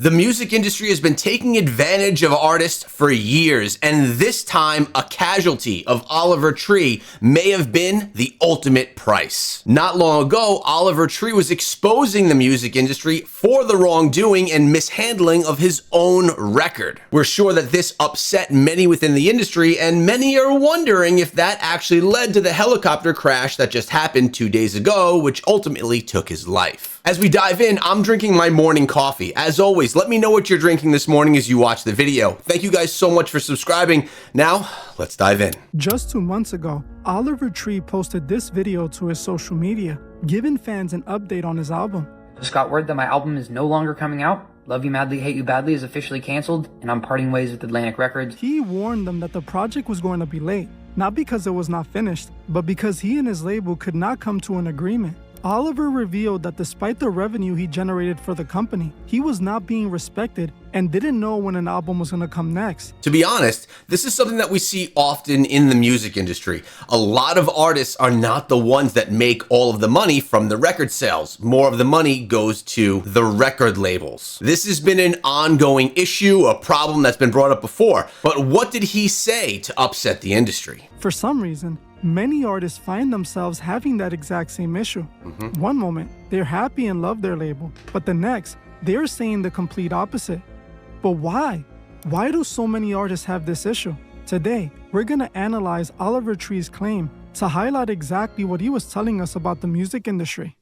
The music industry has been taking advantage of artists for years, and this time a casualty of Oliver Tree may have been the ultimate price. Not long ago, Oliver Tree was exposing the music industry for the wrongdoing and mishandling of his own record. We're sure that this upset many within the industry, and many are wondering if that actually led to the helicopter crash that just happened 2 days ago, which ultimately took his life. As we dive in, I'm drinking my morning coffee. As always, let me know what you're drinking this morning as you watch the video. Thank you guys so much for subscribing. Now, let's dive in. Just 2 months ago, Oliver Tree posted this video to his social media, giving fans an update on his album. Just got word that my album is no longer coming out. Love You Madly, Hate You Badly is officially canceled, and I'm parting ways with Atlantic Records. He warned them that the project was going to be late, not because it was not finished, but because he and his label could not come to an agreement. Oliver revealed that despite the revenue he generated for the company, he was not being respected and didn't know when an album was going to come next. To be honest, this is something that we see often in the music industry. A lot of artists are not the ones that make all of the money from the record sales. More of the money goes to the record labels. This has been an ongoing issue, a problem that's been brought up before. But what did he say to upset the industry? For some reason, many artists find themselves having that exact same issue. One moment, they're happy and love their label, but the next, they're saying the complete opposite. But why? Why do so many artists have this issue? Today, we're gonna analyze Oliver Tree's claim to highlight exactly what he was telling us about the music industry.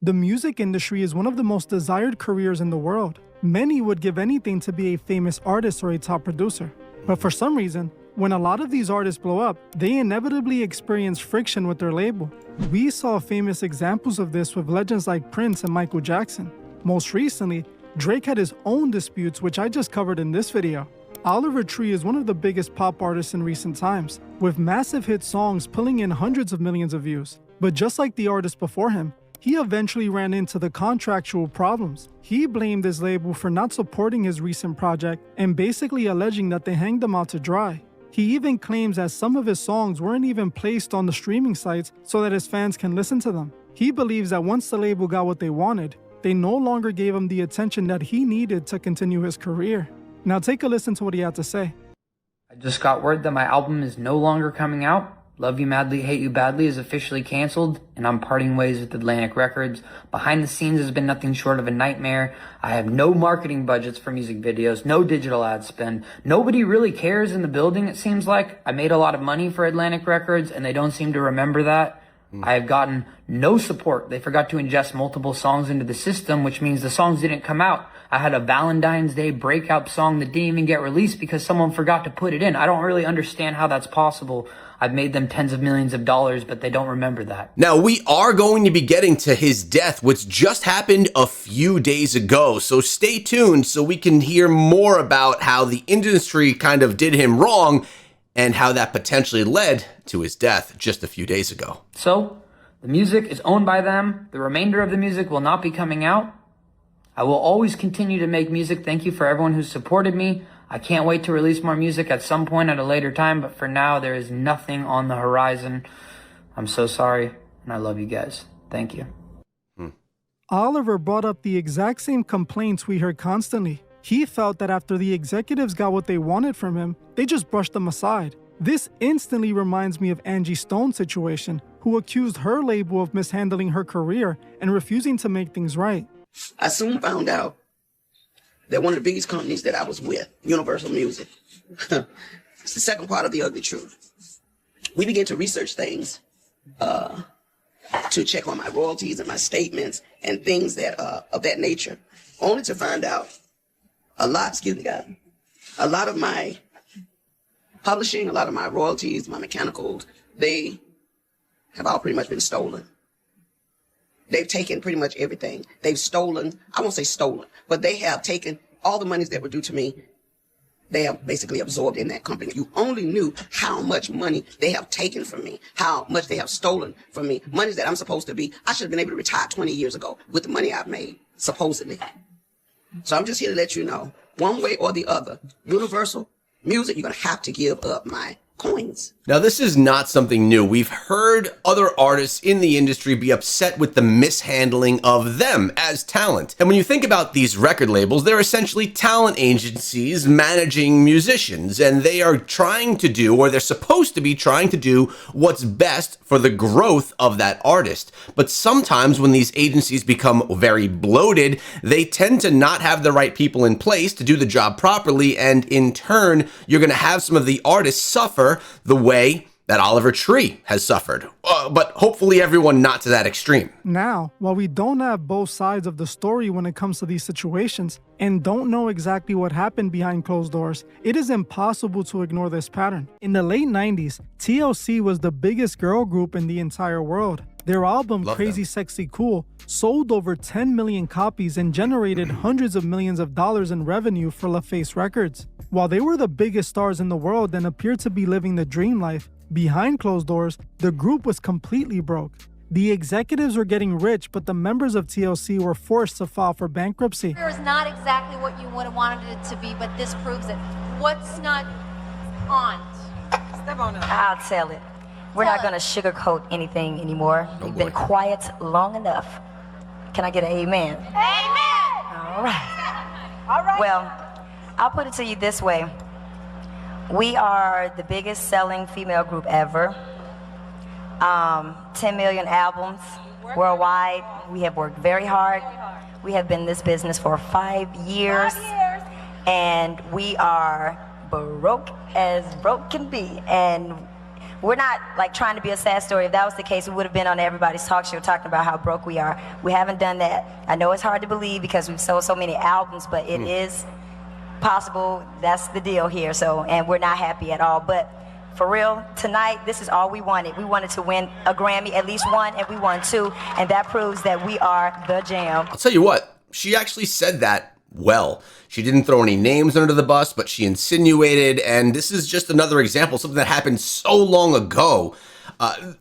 The music industry is one of the most desired careers in the world. Many would give anything to be a famous artist or a top producer. But for some reason, when a lot of these artists blow up, they inevitably experience friction with their label. We saw famous examples of this with legends like Prince and Michael Jackson. Most recently, Drake had his own disputes, which I just covered in this video. Oliver Tree is one of the biggest pop artists in recent times, with massive hit songs pulling in hundreds of millions of views. But just like the artists before him, he eventually ran into the contractual problems. He blamed his label for not supporting his recent project and basically alleging that they hanged him out to dry. He even claims that some of his songs weren't even placed on the streaming sites so that his fans can listen to them. He believes that once the label got what they wanted, they no longer gave him the attention that he needed to continue his career. Now take a listen to what he had to say. I just got word that my album is no longer coming out. Love You Madly, Hate You Badly is officially canceled, and I'm parting ways with Atlantic Records. Behind the scenes has been nothing short of a nightmare. I have no marketing budgets for music videos, no digital ad spend. Nobody really cares in the building, it seems like. I made a lot of money for Atlantic Records, and they don't seem to remember that. I have gotten no support. They forgot to ingest multiple songs into the system, which means the songs didn't come out. I had a Valentine's Day breakout song that didn't even get released because someone forgot to put it in. I don't really understand how that's possible. I've made them tens of millions of dollars, but they don't remember that. Now, we are going to be getting to his death, which just happened a few days ago. So stay tuned so we can hear more about how the industry kind of did him wrong and how that potentially led to his death just a few days ago. So, the music is owned by them. The remainder of the music will not be coming out. I will always continue to make music. Thank you for everyone who's supported me. I can't wait to release more music at some point at a later time, but for now, there is nothing on the horizon. I'm so sorry, and I love you guys. Thank you. Oliver brought up the exact same complaints we heard constantly. He felt that after the executives got what they wanted from him, they just brushed them aside. This instantly reminds me of Angie Stone's situation, who accused her label of mishandling her career and refusing to make things right. I soon found out that one of the biggest companies that I was with, Universal Music, it's the second part of the ugly truth. We began to research things to check on my royalties and my statements and things that of that nature, only to find out a lot of my publishing, a lot of my royalties, my mechanicals, they have all pretty much been stolen. They've taken pretty much everything. They've stolen, I won't say stolen, but they have taken all the monies that were due to me. They have basically absorbed in that company. You only knew how much money they have taken from me, how much they have stolen from me. Money that I'm supposed to be, I should have been able to retire 20 years ago with the money I've made, supposedly. So I'm just here to let you know, one way or the other, Universal Music, you're going to have to give up my coins. Now, this is not something new. We've heard other artists in the industry be upset with the mishandling of them as talent. And when you think about these record labels, they're essentially talent agencies managing musicians, and they are trying to do, or they're supposed to be trying to do, what's best for the growth of that artist. But sometimes when these agencies become very bloated, they tend to not have the right people in place to do the job properly, and in turn, you're going to have some of the artists suffer the way that Oliver Tree has suffered. But hopefully everyone not to that extreme. Now, while we don't have both sides of the story when it comes to these situations, and don't know exactly what happened behind closed doors, it is impossible to ignore this pattern. In the late 90s, TLC was the biggest girl group in the entire world. Their album, Crazy Sexy Cool, sold over 10 million copies and generated hundreds of millions of dollars in revenue for LaFace Records. While they were the biggest stars in the world and appeared to be living the dream life, behind closed doors, the group was completely broke. The executives were getting rich, but the members of TLC were forced to file for bankruptcy. It was not exactly what you would have wanted it to be, but this proves it. What's not on? Step on it. I'll tell it. We're not going to sugarcoat anything anymore. We've been quiet long enough. Can I get an amen? Amen! All right. All right. Well, I'll put it to you this way. We are the biggest selling female group ever. 10 million albums worldwide. We have worked very hard. We have been in this business for 5 years. And we are broke as broke can be. And we're not like trying to be a sad story. If that was the case, we would have been on everybody's talk show talking about how broke we are. We haven't done that. I know it's hard to believe because we've sold so many albums, but it is possible. That's the deal here. So, and we're not happy at all. But for real, tonight, this is all we wanted. We wanted to win a Grammy, at least one, and we won 2. And that proves that we are the jam. I'll tell you what, she actually said that well. She didn't throw any names under the bus, but she insinuated, and this is just another example, something that happened so long ago,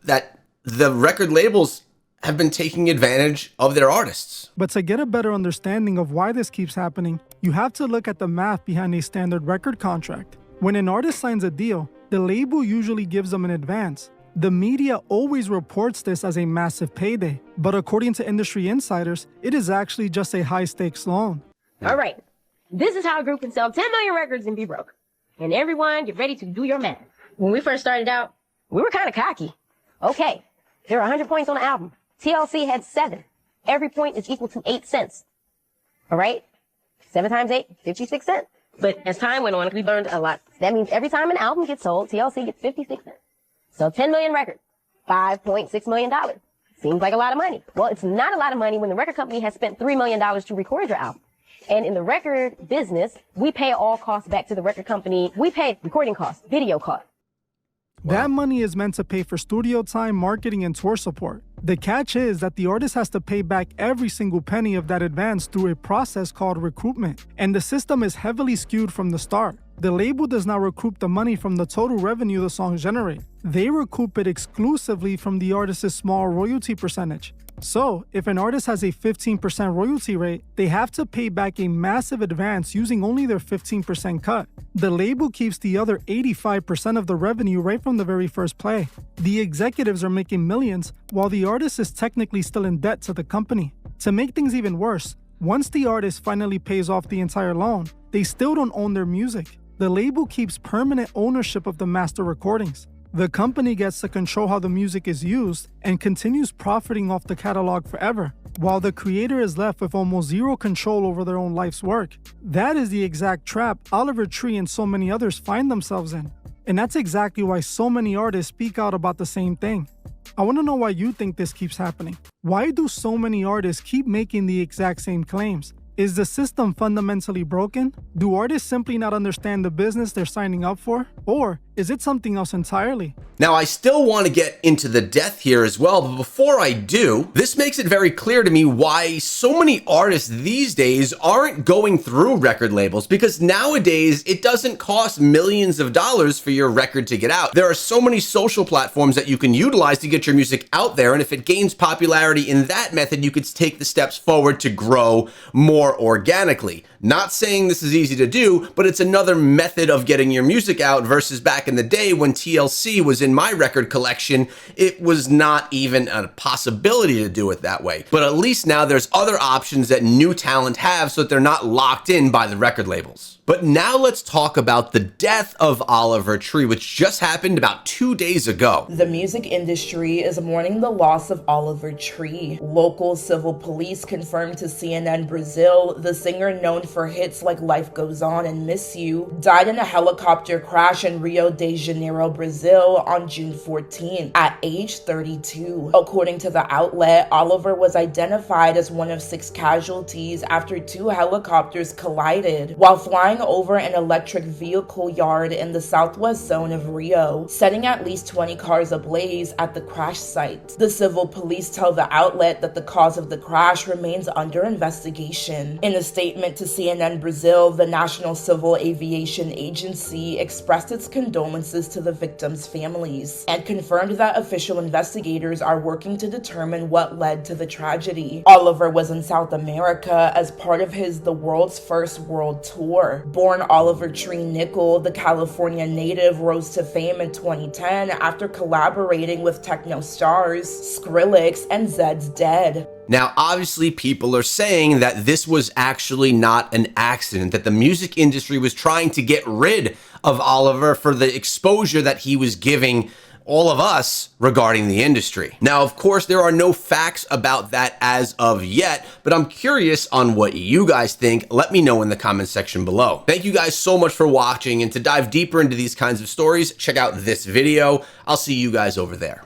that the record labels have been taking advantage of their artists. But to get a better understanding of why this keeps happening, you have to look at the math behind a standard record contract. When an artist signs a deal, the label usually gives them an advance. The media always reports this as a massive payday, but according to industry insiders, it is actually just a high-stakes loan. All right, this is how a group can sell 10 million records and be broke. And everyone, get ready to do your math. When we first started out, we were kind of cocky. Okay, there are 100 points on the album. TLC had 7. Every point is equal to 8 cents. All right, 7 times 8, 56 cents. But as time went on, we learned a lot. That means every time an album gets sold, TLC gets 56 cents. So 10 million records, $5.6 million. Seems like a lot of money. Well, it's not a lot of money when the record company has spent $3 million to record your album. And in the record business, we pay all costs back to the record company. We pay recording costs, video costs. That money is meant to pay for studio time, marketing, and tour support. The catch is that the artist has to pay back every single penny of that advance through a process called recoupment, and the system is heavily skewed from the start. The label does not recoup the money from the total revenue the songs generate. They recoup it exclusively from the artist's small royalty percentage. So, if an artist has a 15% royalty rate, they have to pay back a massive advance using only their 15% cut. The label keeps the other 85% of the revenue right from the very first play. The executives are making millions, while the artist is technically still in debt to the company. To make things even worse, once the artist finally pays off the entire loan, they still don't own their music. The label keeps permanent ownership of the master recordings. The company gets to control how the music is used and continues profiting off the catalog forever, while the creator is left with almost zero control over their own life's work. That is the exact trap Oliver Tree and so many others find themselves in. And that's exactly why so many artists speak out about the same thing. I want to know why you think this keeps happening. Why do so many artists keep making the exact same claims? Is the system fundamentally broken? Do artists simply not understand the business they're signing up for? Or is it something else entirely? Now, I still want to get into the death here as well, but before I do, this makes it very clear to me why so many artists these days aren't going through record labels, because nowadays it doesn't cost millions of dollars for your record to get out. There are so many social platforms that you can utilize to get your music out there, and if it gains popularity in that method, you could take the steps forward to grow more organically. Not saying this is easy to do, but it's another method of getting your music out versus back in the day when TLC was in my record collection, it was not even a possibility to do it that way. But at least now there's other options that new talent have so that they're not locked in by the record labels. But now let's talk about the death of Oliver Tree, which just happened about 2 days ago. The music industry is mourning the loss of Oliver Tree. Local civil police confirmed to CNN Brazil the singer known for hits like Life Goes On and Miss You died in a helicopter crash in Rio de Janeiro, Brazil on June 14th at age 32. According to the outlet, Oliver was identified as one of 6 casualties after 2 helicopters collided while flying over an electric vehicle yard in the southwest zone of Rio, setting at least 20 cars ablaze at the crash site. The civil police tell the outlet that the cause of the crash remains under investigation. In a statement to CNN Brazil, the National Civil Aviation Agency expressed its condolences to the victims' families and confirmed that official investigators are working to determine what led to the tragedy. Oliver was in South America as part of his The World's First World Tour. Born Oliver Tree Nickel, the California native rose to fame in 2010 after collaborating with techno stars Skrillex and Zed's Dead. Now, obviously, people are saying that this was actually not an accident, that the music industry was trying to get rid of Oliver for the exposure that he was giving all of us regarding the industry. Now, of course, there are no facts about that as of yet, but I'm curious on what you guys think. Let me know in the comment section below. Thank you guys so much for watching, and to dive deeper into these kinds of stories, check out this video. I'll see you guys over there.